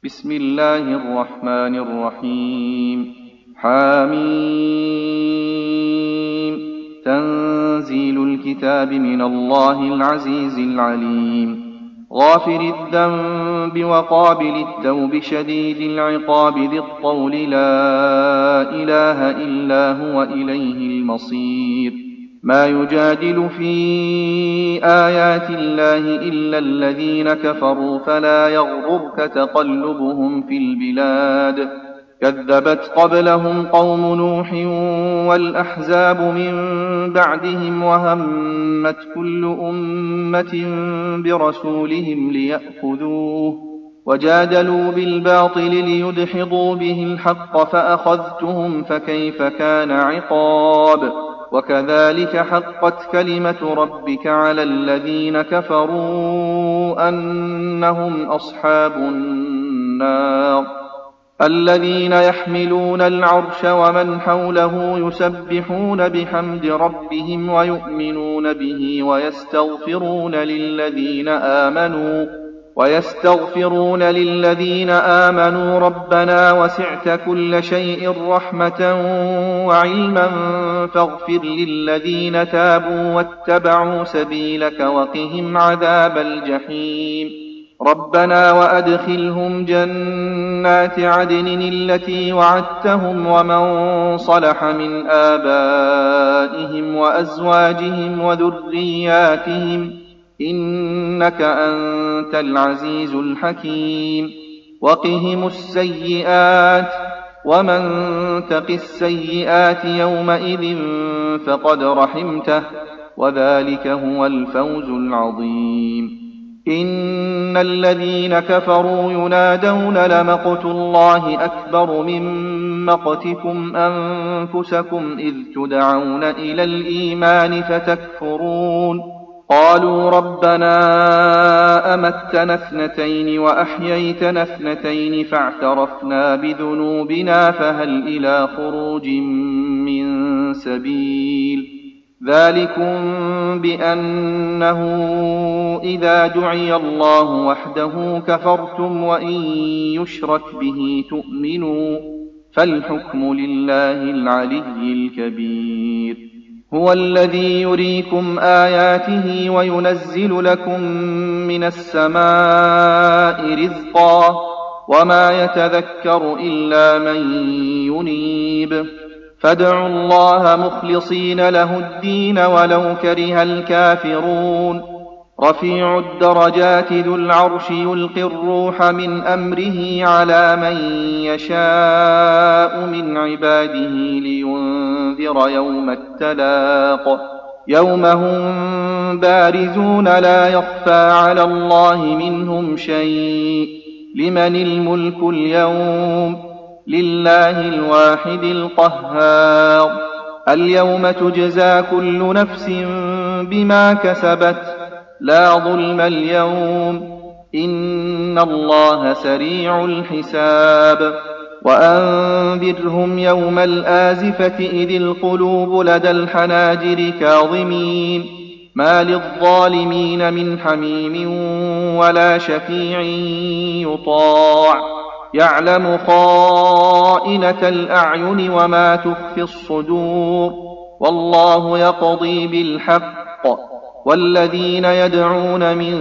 بسم الله الرحمن الرحيم. حميم. تنزيل الكتاب من الله العزيز العليم. غافر الذنب وقابل التوب شديد العقاب ذي الطول لا إله إلا هو إليه المصير. ما يجادل في آيات الله إلا الذين كفروا فلا يغررك تقلبهم في البلاد. كذبت قبلهم قوم نوح والأحزاب من بعدهم وهمت كل أمة برسولهم ليأخذوه وجادلوا بالباطل ليدحضوا به الحق فأخذتهم فكيف كان عقاب. وكذلك حقت كلمة ربك على الذين كفروا أنهم أصحاب النار. الذين يحملون العرش ومن حوله يسبحون بحمد ربهم ويؤمنون به ويستغفرون للذين آمنوا ربنا وسعت كل شيء رحمة وعلما فاغفر للذين تابوا واتبعوا سبيلك وقهم عذاب الجحيم. ربنا وأدخلهم جنات عدن التي وعدتهم ومن صلح من آبائهم وأزواجهم وذرياتهم إنك أنت العزيز الحكيم. وقهم السيئات ومن تق السيئات يومئذ فقد رحمته وذلك هو الفوز العظيم. إن الذين كفروا ينادون لمقت الله أكبر من مقتكم أنفسكم إذ تدعون إلى الإيمان فتكفرون. قالوا ربنا أمتنا اثنتين وأحييتنا اثنتين فاعترفنا بذنوبنا فهل إلى خروج من سبيل. ذلكم بأنه إذا دعي الله وحده كفرتم وإن يشرك به تؤمنوا فالحكم لله العلي الكبير. هو الذي يريكم آياته وينزل لكم من السماء رزقا وما يتذكر إلا من ينيب. فادعوا الله مخلصين له الدين ولو كره الكافرون. رفيع الدرجات ذو العرش يلقي الروح من أمره على من يشاء من عباده لينذر يوم التلاق. يوم هم بارزون لا يخفى على الله منهم شيء. لمن الملك اليوم؟ لله الواحد القهار. اليوم تجزى كل نفس بما كسبت لا ظلم اليوم إن الله سريع الحساب. وأنذرهم يوم الآزفة إذ القلوب لدى الحناجر كاظمين ما للظالمين من حميم ولا شفيع يطاع. يعلم خائنة الأعين وما تخفي الصدور والله يقضي بالحق والذين يدعون من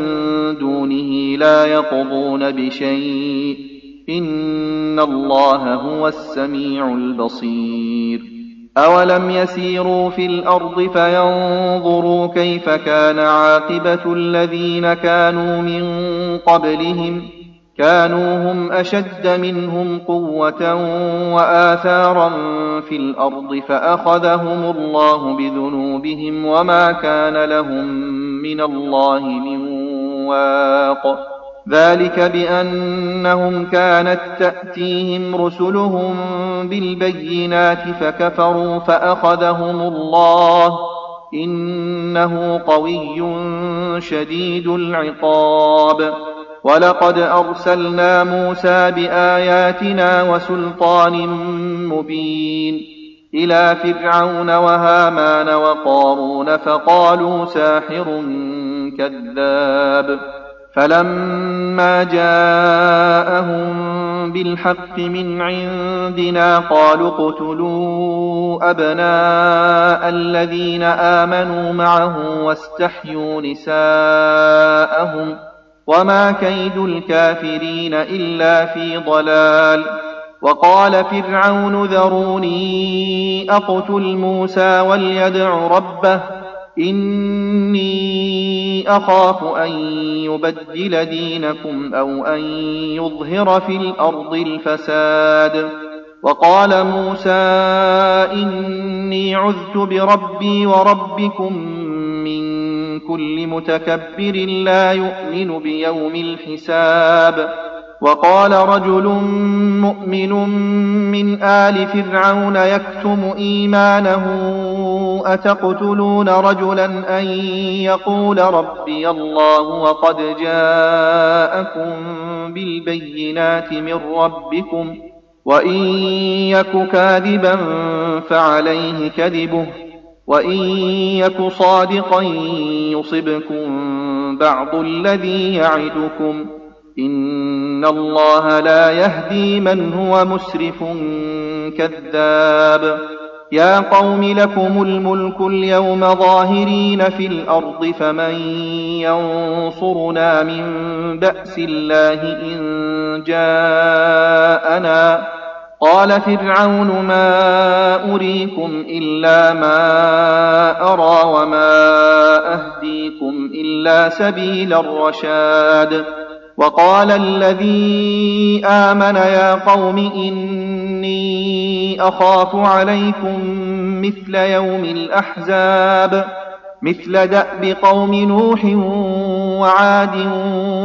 دونه لا يقضون بشيء إن الله هو السميع البصير. أولم يسيروا في الأرض فينظروا كيف كان عاقبة الذين كانوا من قبلهم كانوا هم أشد منهم قوة وآثارا في الأرض فأخذهم الله بذنوبهم وما كان لهم من الله من واق. ذلك بأنهم كانت تأتيهم رسلهم بالبينات فكفروا فأخذهم الله إنه قوي شديد العقاب. ولقد أرسلنا موسى بآياتنا وسلطان مبين إلى فرعون وهامان وقارون فقالوا ساحر كذاب. فلما جاءهم بالحق من عندنا قالوا اقتلوا أبناء الذين آمنوا معه واستحيوا نساءهم وما كيد الكافرين إلا في ضلال. وقال فرعون ذروني أقتل موسى وليدع ربه إني أخاف أن يبدل دينكم أو أن يظهر في الأرض الفساد. وقال موسى إني عذت بربي وربكم من كل متكبر لا يؤمن بيوم الحساب. وقال رجل مؤمن من آل فرعون يكتم إيمانه أتقتلون رجلا أن يقول ربي الله وقد جاءكم بالبينات من ربكم وإن يك كاذبا فعليه كذبه وإن يك صادقا يصبكم بعض الذي يعدكم إن الله لا يهدي من هو مسرف كذاب. يا قوم لكم الملك اليوم ظاهرين في الأرض فمن ينصرنا من بأس الله إن جاءنا. قال فرعون ما أريكم إلا ما أرى وما أهديكم إلا سبيل الرشاد. وقال الذي آمن يا قوم إني أخاف عليكم مثل يوم الأحزاب مثل دأب قوم نوح وعاد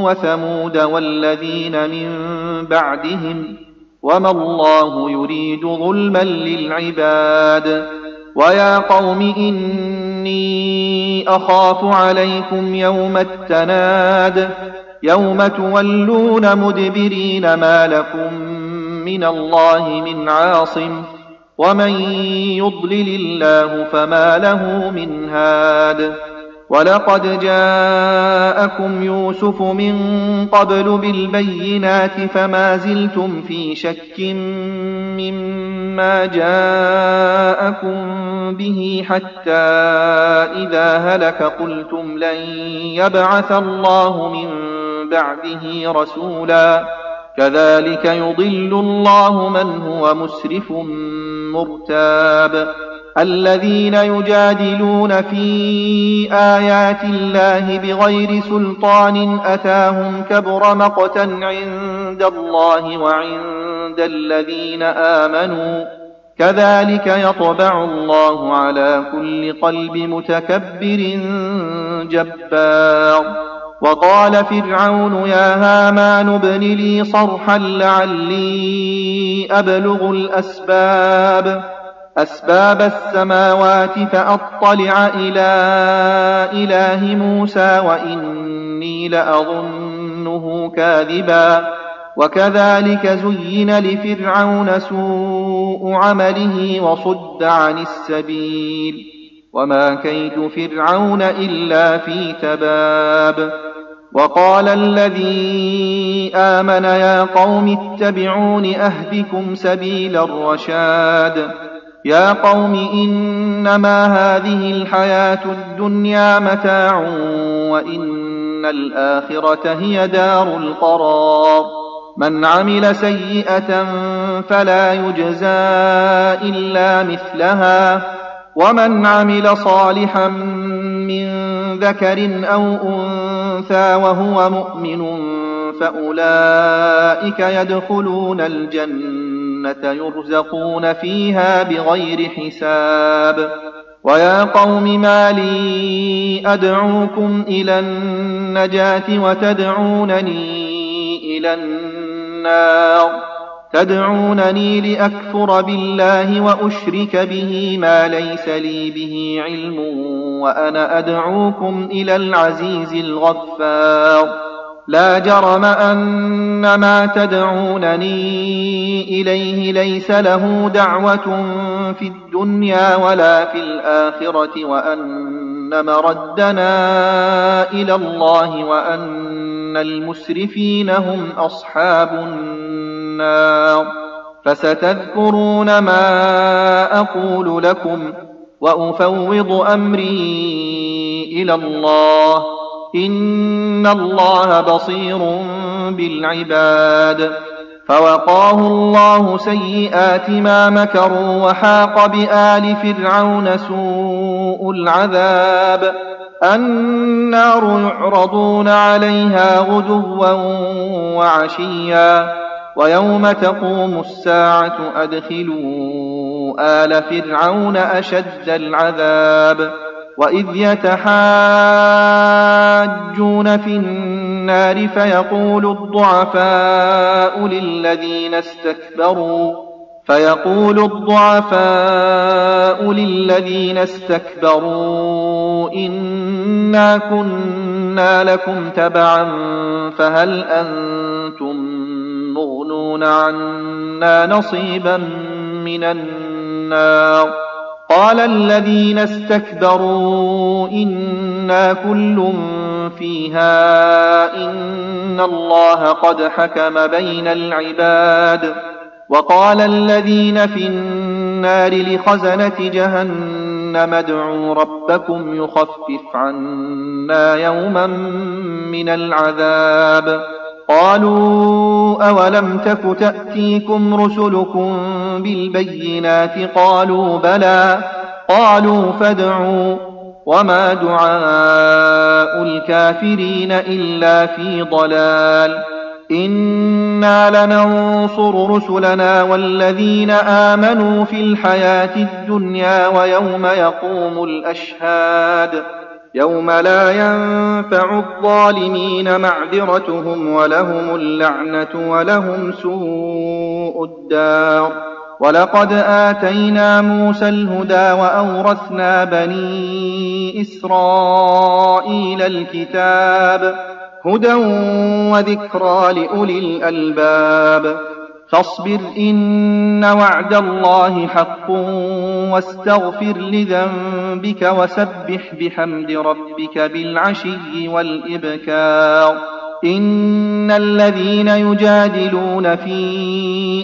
وثمود والذين من بعدهم وما الله يريد ظلما للعباد. ويا قوم إني أخاف عليكم يوم التناد يوم تولون مدبرين ما لكم من الله من عاصم ومن يضلل الله فما له من هاد. ولقد جاءكم يوسف من قبل بالبينات فما زلتم في شك مما جاءكم به حتى إذا هلك قلتم لن يبعث الله من بعده رسولا كذلك يضل الله من هو مسرف مرتاب. الذين يجادلون في آيات الله بغير سلطان أتاهم كبر مقتا عند الله وعند الذين آمنوا كذلك يطبع الله على كل قلب متكبر جبار. وقال فرعون يا هامان ابن لي صرحا لعلي أبلغ أسباب السماوات فأطلع إلى إله موسى وإني لأظنه كاذبا. وكذلك زين لفرعون سوء عمله وصد عن السبيل وما كيد فرعون إلا في تباب. وقال الذي آمن يا قوم اتبعون أهدكم سبيل الرشاد. يا قوم إنما هذه الحياة الدنيا متاع وإن الآخرة هي دار القرار. من عمل سيئة فلا يجزى إلا مثلها ومن عمل صالحا من ذكر أو أنثى وهو مؤمن فأولئك يدخلون الجنة يرزقون فيها بغير حساب. ويا قوم ما لي أدعوكم إلى النجاة وتدعونني إلى النار تدعونني لأكفر بالله وأشرك به ما ليس لي به علم وأنا أدعوكم إلى العزيز الغفار. لا جرم أن ما تدعونني إليه ليس له دعوة في الدنيا ولا في الآخرة وأن مردنا إلى الله وأن المسرفين هم أصحاب النار. النار. فستذكرون ما أقول لكم وأفوض أمري إلى الله، إن الله بصير بالعباد. فوقاه الله سيئات ما مكروا وحاق بآل فرعون سوء العذاب. النار يعرضون عليها غدوا وعشيا ويوم تقوم الساعة أدخلوا آل فرعون أشد العذاب. وإذ يتحاجون في النار فيقول الضعفاء للذين استكبروا إنا كنا لكم تبعا فهل أنتم مغنون عنا نصيبا من النار. قال الذين استكبروا إنا كل فيها إن الله قد حكم بين العباد. وقال الذين في النار لخزنة جهنم ادعوا ربكم يخفف عنا يوما من العذاب. قالوا أولم تك تأتيكم رسلكم بالبينات قالوا بلى. قالوا فادعوا وما دعاء الكافرين إلا في ضلال. إنا لننصر رسلنا والذين آمنوا في الحياة الدنيا ويوم يقوم الأشهاد. يوم لا ينفع الظالمين معذرتهم ولهم اللعنة ولهم سوء الدار. ولقد آتينا موسى الهدى وأورثنا بني إسرائيل الكتاب هدى وذكرى لأولي الألباب. فاصبر إن وعد الله حق واستغفر لذنبك وسبح بحمد ربك بالعشي والإبكار. إن الذين يجادلون في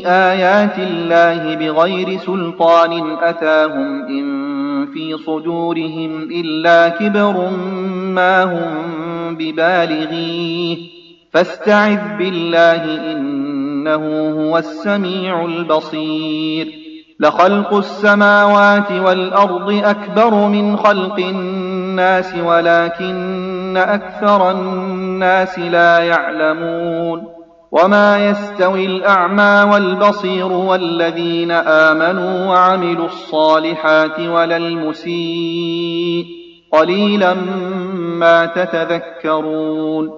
آيات الله بغير سلطان أتاهم إن في صدورهم إلا كبر ما هم ببالغيه فاستعذ بالله إنه هو السميع البصير. لخلق السماوات والأرض أكبر من خلق الناس ولكن أكثر الناس لا يعلمون. وما يستوي الأعمى والبصير والذين آمنوا وعملوا الصالحات ولا المسيء قليلا ما تتذكرون.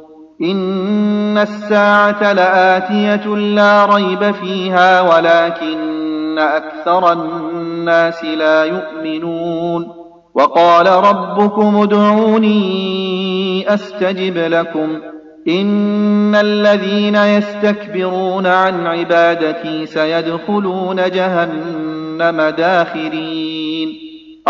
إن الساعة لآتية لا ريب فيها ولكن أكثر الناس لا يؤمنون. وقال ربكم ادعوني أستجب لكم إن الذين يستكبرون عن عبادتي سيدخلون جهنم داخرين.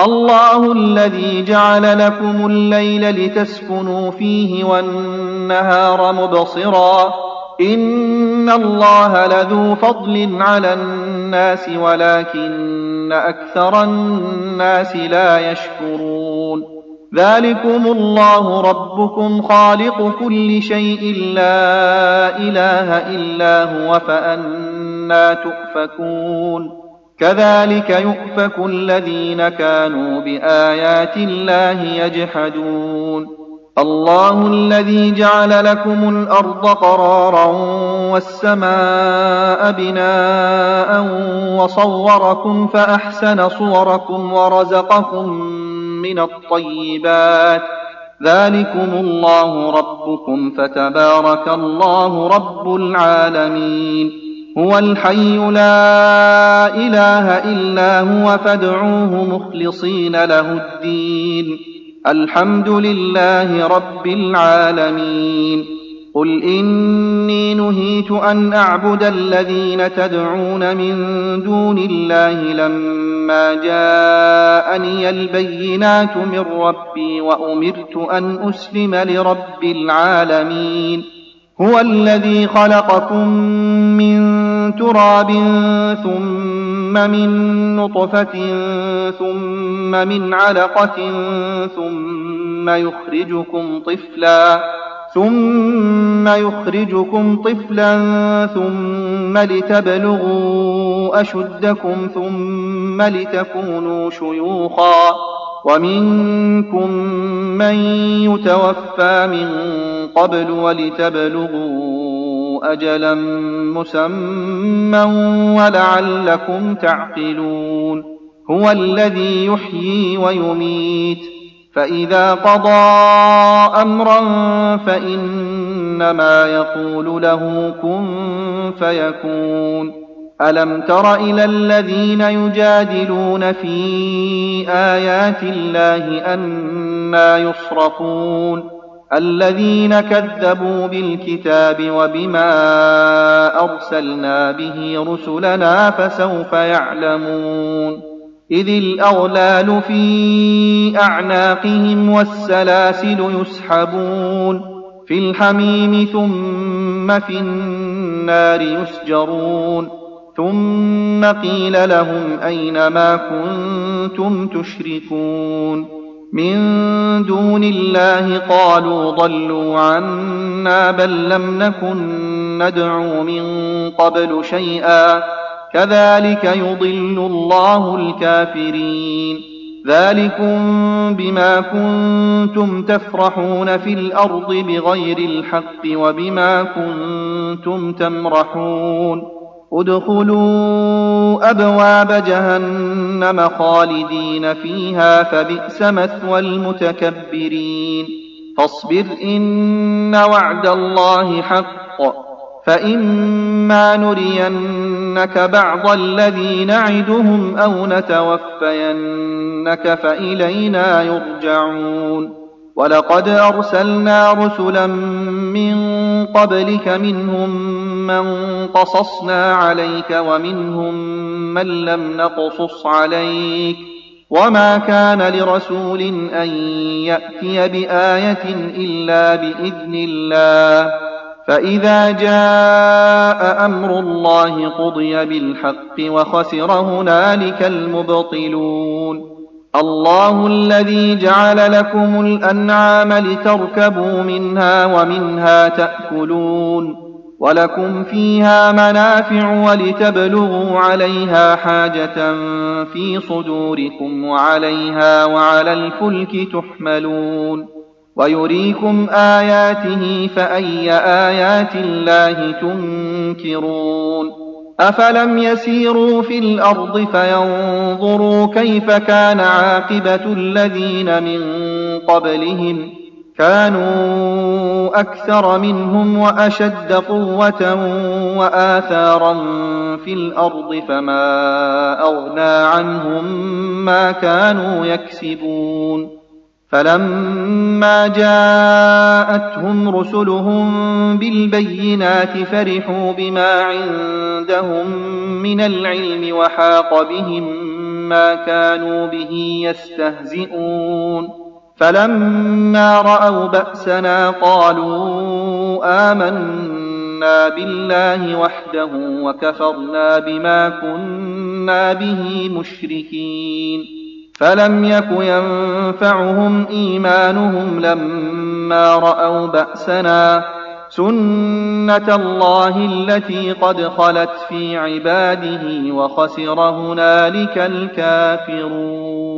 الله الذي جعل لكم الليل لتسكنوا فيه والنهار مبصرا إن الله لذو فضل على الناس ولكن أكثر الناس لا يشكرون. ذلكم الله ربكم خالق كل شيء لا إله إلا هو فأنى تؤفكون. كذلك يؤفك الذين كانوا بآيات الله يجحدون. الله الذي جعل لكم الأرض قرارا والسماء بناء وصوركم فأحسن صوركم ورزقكم من الطيبات. ذلكم الله ربكم فتبارك الله رب العالمين. هو الحي لا إله إلا هو فادعوه مخلصين له الدين الحمد لله رب العالمين. قل إني نهيت أن أعبد الذين تدعون من دون الله لما جاءني البينات من ربي وأمرت أن أسلم لرب العالمين. هو الذي خلقكم من تراب ثم من نطفة ثم من علقة ثم يخرجكم طفلا ثم لتبلغوا أشدكم ثم لتكونوا شيوخا ومنكم من يتوفى من قبل ولتبلغوا أجلا مسمى ولعلكم تعقلون. هو الذي يحيي ويميت فإذا قضى أمرا فإنما يقول له كن فيكون. ألم تر إلى الذين يجادلون في آيات الله أنى يصرفون الذين كذبوا بالكتاب وبما أرسلنا به رسلنا فسوف يعلمون. إذ الأغلال في أعناقهم والسلاسل يسحبون في الحميم ثم في النار يسجرون ثم قيل لهم أين ما كنتم تشركون من دون الله قالوا ضلوا عنا بل لم نكن ندعو من قبل شيئا كذلك يضل الله الكافرين. ذلكم بما كنتم تفرحون في الأرض بغير الحق وبما كنتم تمرحون. ادخلوا أبواب جهنم خالدين فيها فبئس مثوى المتكبرين. فاصبر إن وعد الله حق فإما نرينك بعض الذي نعدهم أو نتوفينك فإلينا يرجعون. ولقد أرسلنا رسلا من قبلك منهم من قصصنا عليك ومنهم من لم نقصص عليك وما كان لرسول أن يأتي بآية إلا بإذن الله فإذا جاء أمر الله قضي بالحق وخسر هنالك المبطلون. الله الذي جعل لكم الأنعام لتركبوا منها ومنها تأكلون ولكم فيها منافع ولتبلغوا عليها حاجة في صدوركم وعليها وعلى الفلك تحملون ويريكم آياته فأي آيات الله تنكرون. أفلم يسيروا في الأرض فينظروا كيف كان عاقبة الذين من قبلهم كانوا أكثر منهم وأشد قوة وآثارا في الأرض فما أغنى عنهم ما كانوا يكسبون. فلما جاءتهم رسلهم بالبينات فرحوا بما عندهم من العلم وحاق بهم ما كانوا به يستهزئون. فلما رأوا بأسنا قالوا آمنا بالله وحده وكفرنا بما كنا به مشركين. فلم يك ينفعهم إيمانهم لما رأوا بأسنا سنة الله التي قد خلت في عباده وخسر هنالك الكافرون.